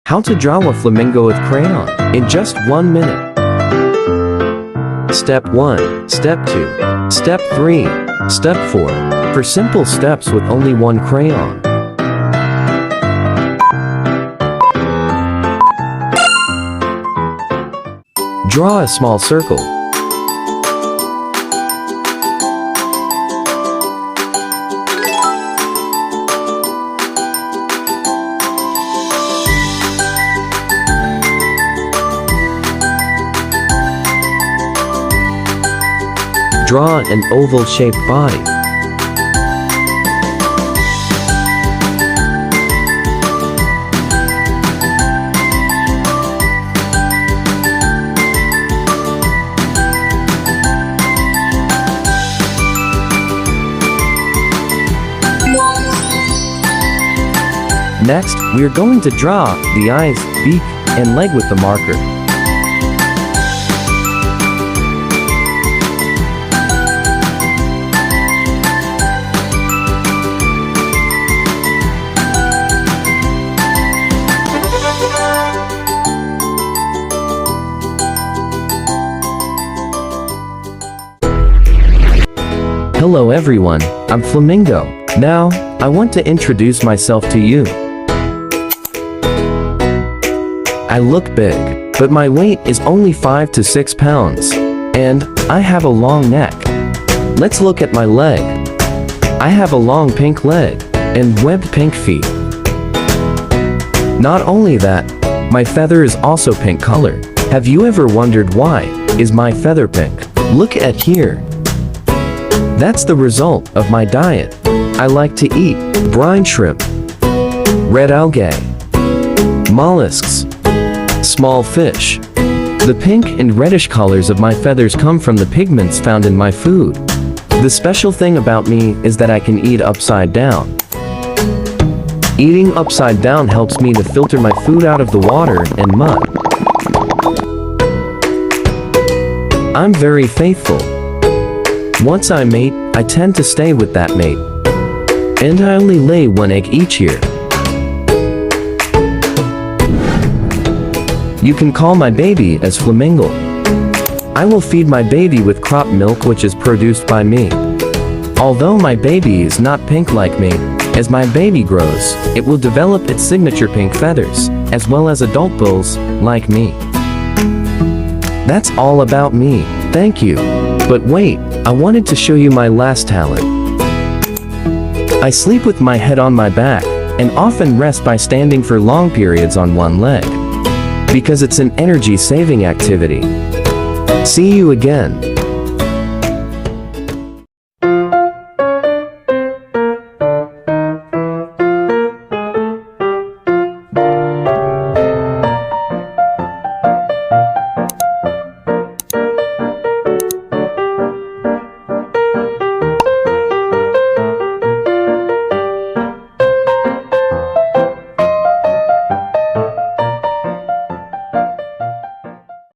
How to draw a flamingo with crayon in just 1 minute. Step 1, Step 2, Step 3, Step 4. For simple steps with only one crayon. Draw a small circle. Draw an oval-shaped body. Next, we are going to draw the eyes, beak, and leg with the marker. Hello everyone, I'm Flamingo. Now, I want to introduce myself to you. I look big, but my weight is only 5 to 6 pounds. And I have a long neck. Let's look at my leg. I have a long pink leg and webbed pink feet. Not only that, my feather is also pink color. Have you ever wondered why is my feather pink? Look at here. That's the result of my diet. I like to eat brine shrimp, red algae, mollusks, small fish. The pink and reddish colors of my feathers come from the pigments found in my food. The special thing about me is that I can eat upside down. Eating upside down helps me to filter my food out of the water and mud. I'm very faithful. Once I mate, I tend to stay with that mate. And I only lay 1 egg each year. You can call my baby as Flamingo. I will feed my baby with crop milk which is produced by me. Although my baby is not pink like me, as my baby grows, it will develop its signature pink feathers, as well as adult bulls, like me. That's all about me, thank you. But wait, I wanted to show you my last talent. I sleep with my head on my back, and often rest by standing for long periods on one leg. Because it's an energy-saving activity. See you again.